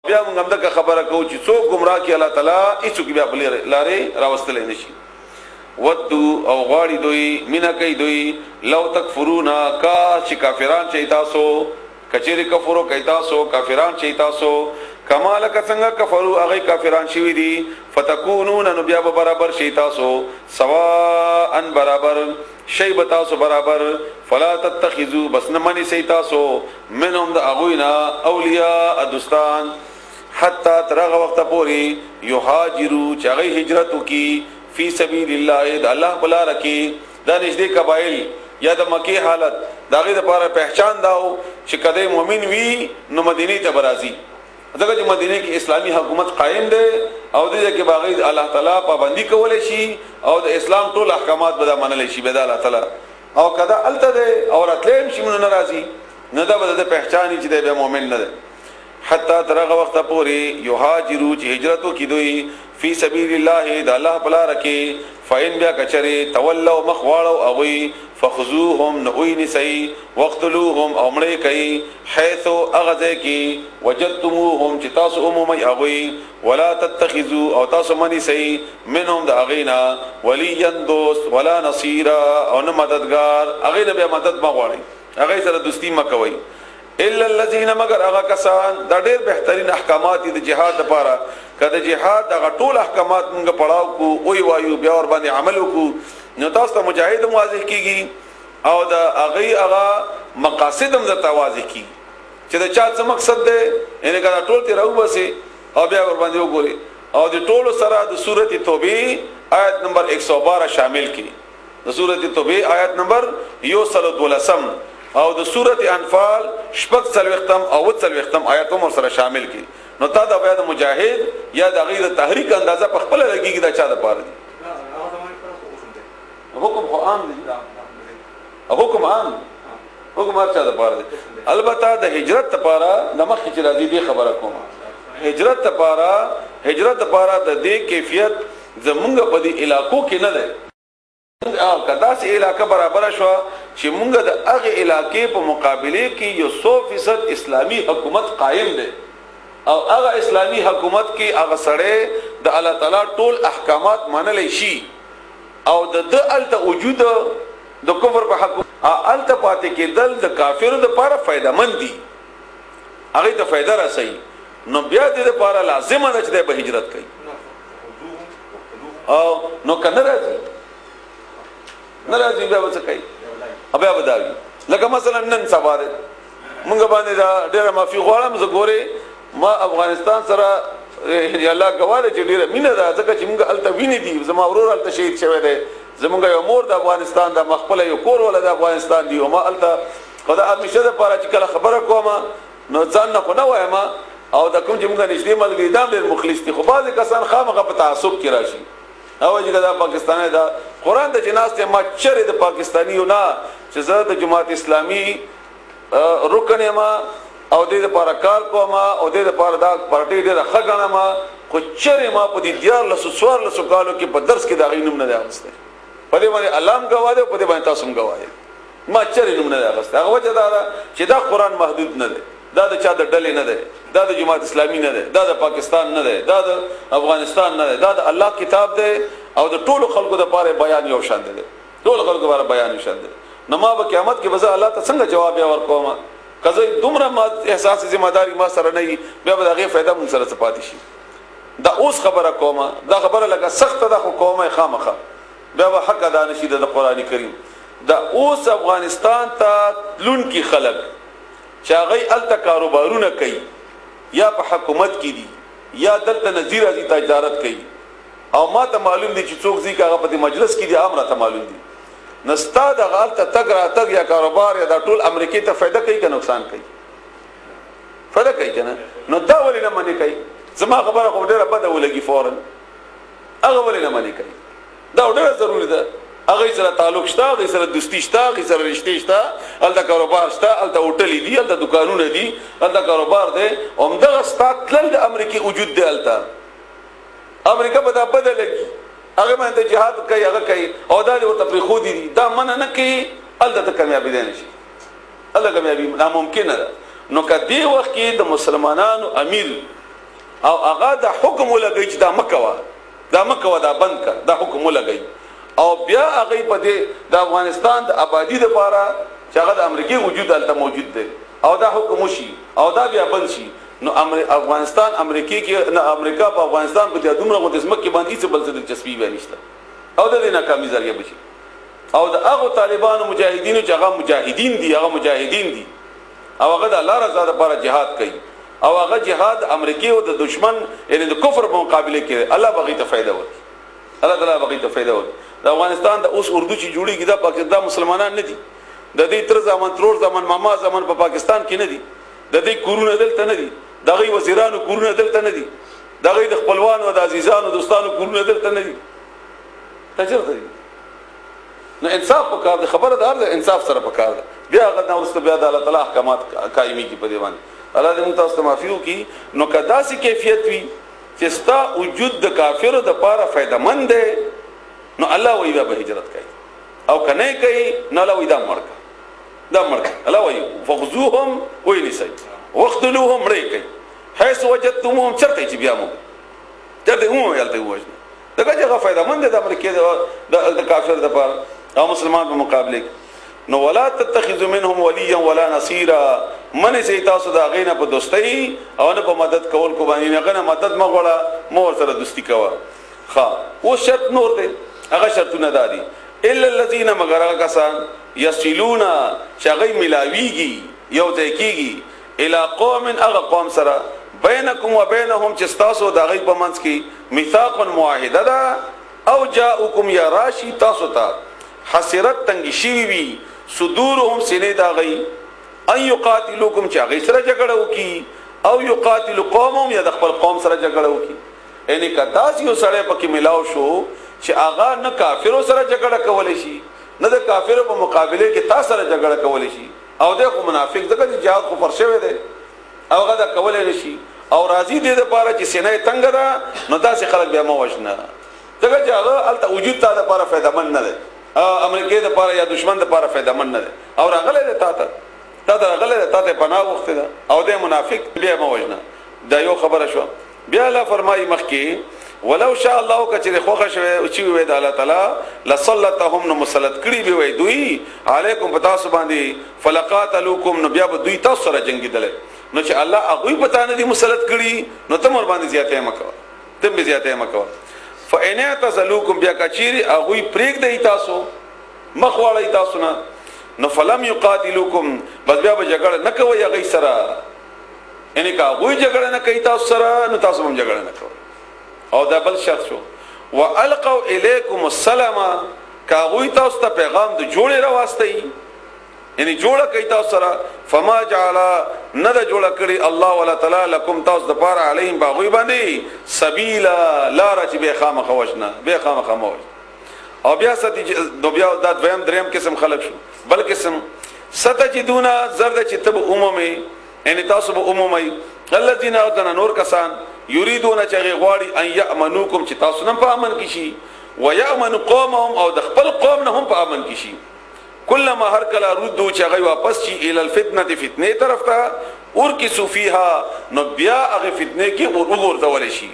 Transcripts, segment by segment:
بیا موږ هم دغه خبره کوو چې څوک گمراه کی الله تعالی هیڅوک بیا بل لارې راوستل نشي. ودو او غواړي دوی مینا کوي دوی لو تکفرون کا چې کافران چې تاسو کچېری کفرو کوي تاسو کافران چې تاسو کمال څنګه کفرو هغه کافران شوی دي فتكونون نو بیا برابر شي تاسو سواء برابر شی بتاسو برابر فلا تتخذوا بس نمنی سي تاسو منهم د اغوینا اولیاء دوستان حتا ترغه وخت پوری یهاجروا چغی هجرت کی فی سبیل الله د الله بلا رکی د نږدې قبایل یا د مکی حالت داغه لپاره پہچان داو چې کده مؤمن وی نو مدینه ته برازي دغه چې مدینه کې اسلامی حکومت قائم ده او دغه کې باغی الله تعالی پابندی کول شي او د اسلام ټول احکامات به منل شي به الله تعالی او کدا الته ده او راتلم شي مون ناراضي نه ده به د پہچانی چې د مؤمن نه ده حتا ترغه وخت پوری یهاجروا چې هجرتو کی دوی فی سبیل الله د الله بلا رکی فین بیا کچری تولوا مخواړو اوی فخذوهم نوین سی وقتلوهم امړی کوي حيث اغذ کی وجدتموهم چې تاسو عمومي اوی ولا تتخذوا او تاسو منی سی منهم د اغینا ولیا دوست ولا نصيرا او نه مددگار اغینا بیا مدد مغواړي اغی سره دوستی مکوي الا الذين مگر هغه کسان دا ډېر بهترین احکامات دي جهاد لپاره کله جهاد هغه ټول احکامات موږ پڑھاو کو او وایو بیا ور باندې عمل وکړو نو تاسو ته مجاهد واضح کیږي او دا هغه مقاصد هم د واضح کی چې دا چا څه مقصد ده ان کا ټول تی راو بسي او بیا ور باندې وګوري او د ټول سره د سورته توبه آیت نمبر 112 شامل کی د سورته توبه آیت نمبر 112 او د سورته انفال شپږ څلوختم او څلوختم آیاتو سره شامل کی نو تا دا بیا د مجاهد یا د غیر تحریک اندازه په خپل لګیږي دا چا د پاره دي حکم خو عام دي حکم عام حکم هر چا د پاره دي البته د هجرت لپاره د مخ چې راځي دی خبره کوم هجرت لپاره د دې کیفیت زمونږ په دې علاقو کې نه ده او کدا سي علاقہ برابر شو چې مونږ د هغه علاقې په مقابله کې یو 100% اسلامی حکومت قائم ده او هغه اسلامی حکومت کې هغه سره د الله تعالی ټول احکامات منل شي او د الته وجود د کفر په حق الته پاتې کې دل د کافرو د لپاره فائدہ مند دي هغه ته فائدہ راسي نو بیا د لپاره لازم ده چې د هجرت کوي او نو کنه راځي ناراضي بیا وڅ کوي بیا وداوي لکه مثلا نن سبا ده مونږ باندې دا ډېر معافي غواړم زه ګوري ما افغانستان سره یا الله غواړي چې ډېر مینه ده ځکه چې مونږ الته ویني دي زما ورور الته شهید شوی دی زمونږ یو مور د افغانستان د مخبل یو کور ول د افغانستان دی او ما الته خدای همیشه د پاره چې کله خبره کوم نو ځان نه خو نه وایم او د کوم چې مونږ نږدې ملګری دا ډېر مخلص دي خو بعض کسان خامخا په تعصب کې راشي او چې دا پاکستاني دا قران د جناس ته ما چره د پاکستانیو نه چې زه د جماعت اسلامي رکن ما او د لپاره کار کوم او د لپاره دا پارټي ډېر خګنه ما خو چره ما په دې دیار له سوار له سکالو کې په درس کې دا غینم نه راغسته په دې باندې علام غواړي په دې باندې تاسو غواړي ما چره نوم نه راغسته هغه وجه دا چې دا قران محدود نه دی دا د چا د ډلې نه دی دا د جماعت اسلامي نه دی دا د پاکستان نه دی دا د افغانستان نه دی دا د الله کتاب دی او د ټولو خلکو د پاره بیان یو شان دی ټول خلکو لپاره بیان یو شان دی نو ما په قیامت کې وځه الله ته څنګه جواب ورکوم کزه دومره ما احساس ذمہ داری ما سره نه بیا به هغه فائدہ مون سره صفات شي دا اوس خبره کوم دا خبره لکه سخت ده خو کومه خامخه بیا به حق ادا نشي د قرآن کریم دا اوس افغانستان ته لون کی خلک چاغی الته کاروبارونه کوي یا په حکومت کې دي یا دلته نظیر ازي تجارت کوي او ما ته معلوم دي چې څوک ځي کاغه په مجلس کې دي عام راته معلوم دي نستا د غلطه تګ را تګ یا کاروبار یا د ټول امریکای ته فائدہ کوي که نقصان کوي فائدہ کوي کنه نو دا ولې نه منې کوي زما خبره خو ډیره بده ولګي فورا هغه ولې نه منې کوي دا ډیره ضروری ده هغه سره تعلق شته هغه سره دوستی شته هغه سره رشتہ شته الته کاروبار شته الته هوټل دي الته دکانونه دي الته کاروبار دي همدغه ستاتل د امریکای وجود دی الته امریکا په دا بدلږي هغه باندې جهاد کوي هغه کوي او دا ورته پر خو دي دا من نه کوي الته کامیابی دي نشي الله کامیابی ناممکن ده نو کدی وخت کې د مسلمانانو امیر او هغه د حکم ولګی چې دا مکوا دا بند کړ دا حکم ولګی او بیا هغه په دې د افغانستان د آبادی لپاره چې هغه د امریکای وجود دلته موجود دی او دا حکم وشي او دا بیا بند شي نو افغانستان امریکای کې نه امریکا په افغانستان په دې دومره غوډه اسمه کې باندې څه بل څه دلچسپي به نشته او د دې ناکامي ذریعہ بشي او د هغه طالبانو مجاهدینو چې هغه مجاهدین دي او هغه د الله رضا لپاره jihad کوي او هغه jihad امریکای او د دشمن یعنی د کفر په مقابله کې الله بغي ته فائدہ ورکړي الله تعالی بغي ته فائدہ ورکړي د افغانستان د اوس اردو چې جوړیږي د پاکستان مسلمانان نه دي د دې تر ترور زمان ماما زمان په پاکستان کې نه دي د دې کورونه دلته نه دي دغه وزیرانو کورونه دلته نه دي دغه د خپلوانو او د عزیزانو دوستانو کورونه دلته نه دي تجربه دي نو انصاف وکړه د خبره دار د انصاف سره وکړه بیا هغه نو ورسته بیا د الله تعالی احکامات قائمي کی په دی باندې الله دې موږ تاسو ته معافي وکړي نو کدا سي کیفیت وي چې ستا وجود د کافرو د پاره فائدہ مند دی نو الله وی به هجرت کوي او کنه کوي نو الله وی دا مرګ الله وی فخذوهم وینسي وقتلوهم مړی حيث وجدتموهم چرته چې بیا مو چرته مو یالته وښنه دغه څنګه فائدہ مند د امریکای د کافر د پاره او مسلمان په مقابله نو ولا تتخذوا منهم وليا ولا نصيرا من سي تاسو دا غینه په دوستۍ او نه په مدد کول کو باندې نه غنه مدد مغوړه مور سره دوستی کوا ها او شرط نور دی هغه شرطونه دادي الا الذين مغرا کسان يصلون شغي ملاويږي یو ځای کیږي الى قوم اغه قوم سره بينكم وبينهم چستاسو دا غي په منځ کې میثاق معاهده ده او جاءكم يا راشي تاسو ته حسرت تنگ شي وي صدورهم سینې دا غي ان يقاتلوكم چې غي سره جګړه وکي او يقاتل قومهم یا د خپل قوم سره جګړه وکي یعنی کدا یو سره پکې ملاو شو چې اغا نه کافرو سره جګړه کولای شي نه د کافرو په مقابله کې تاسو سره جګړه کولای شي او دغه منافق دغه جهاد کو فرشوي دي او هغه دا کولای نشي او راضي دي د پاره چې سینې تنگ ده نو داسې خلک بیا مو وښنه دغه جهاد الته وجود ته د پاره فائدہ مند نه ده امریکای د پاره یا دشمن د پاره فائدہ مند نه ده او راغله ته غله ته پناه وخت ده او د منافق بیا مو وښنه دا یو خبره شو بیا الله فرمایي مخکي ولو شاء الله کچره خوخه شوی او چې وې د الله تعالی لصلتهم مسلط کړي به وي دوی علیکم پتا سو باندې فلقاتلوکم نو بیا به دوی تاسو سره جنگي دله نو چې الله هغه پتا نه دي مسلط کړي نو تم ور باندې زیاته مکو تم به زیاته مکو فإن اعتزلوکم بیا کچيري هغه پریک دی تاسو مخواړی تاسو نه نو فلم یقاتلوکم بس بیا به جګړه نه کوي هغه سره یعنی کا وې جګړه نه کوي تاسو سره نو تاسو هم جګړه نه کوي او دا بل شرط شو والقوا الیکم السلام کاغوی تاسو ته پیغام د جوړې راوستي یعنی جوړه کوي تاسو سره فما جعل نه د جوړه کړی الله ولا تعالی لكم تاسو د پاره علیهم باغوی باندې سبیلا لا رچ به خامخ وښنه به خامخ موج او بیا ستې دو بیا د دویم دریم قسم خلق شو بل قسم ستجدون زرد چې تب عمومي یعنی تاسو به عمومي الذين اتنا نور کسان یریدون چې غواړي ان یامنوکم چې تاسو نه په امن کې شي ويامن قومهم او د خپل قوم نه هم په امن کې شي کلمہ هر کله ردو چې غي واپس شي ال الفتنه فتنه طرف ته اور کی صوفیها نو بیا هغه فتنه کې ورغورځول شي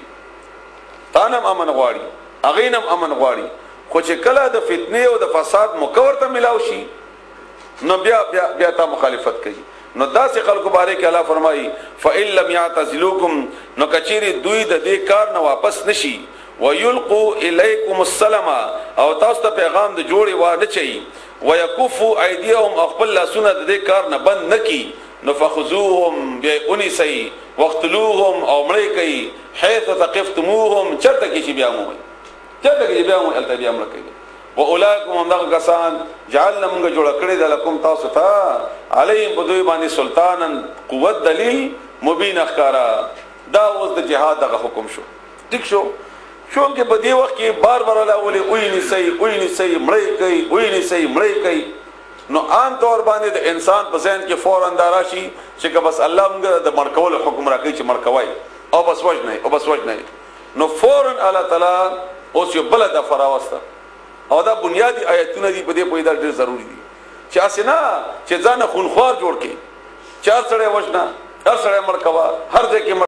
تانم امن غواړي هغه نم امن غواړي خو چې کله د فتنه او د فساد مکور ته ملاو شي نو بیا تا مخالفت کوي نو داسې خلکو باره کې الله فرمایي فإن لم يعتزلوكم نو کچيري دوی د دې کار نه واپس نشي ويلقوا اليكم السلام او تاسو ته پیغام د جوړي و نه چي ويكفوا ايديهم خپل لاسونه د دې کار نه بند نکي نو فخذوهم بأنسي واقتلوهم او مړی کوي حيث ثقفتموهم چرته کې چې بیا مو التبيام لکې واولئکم هم دغه کسان جعلنا موږ جوړ کړی د لکم تاسو ته علیهم بدوی باندې سلطانن قوت دلیل مبین اخکارا دا اوس د جهاد دغه حکم شو ټیک شو کې په دې وخت کې بار لا ولي ویني سي مړی کوي نو عام طور باندې د انسان په ذهن کې فورا داراشي چې بس الله موږ د مرکول حکم راکړي چې مرکوي او بس وجنه نو فورا الله تعالی اوس یو بل د فراوسته او دا بنیادی آیتونه دي په دې په ډېر ضروری دي چې اسنه چې ځان خونخوار جوړ کې چار سړی وښنه هر سړی مرکوا هر ځای کې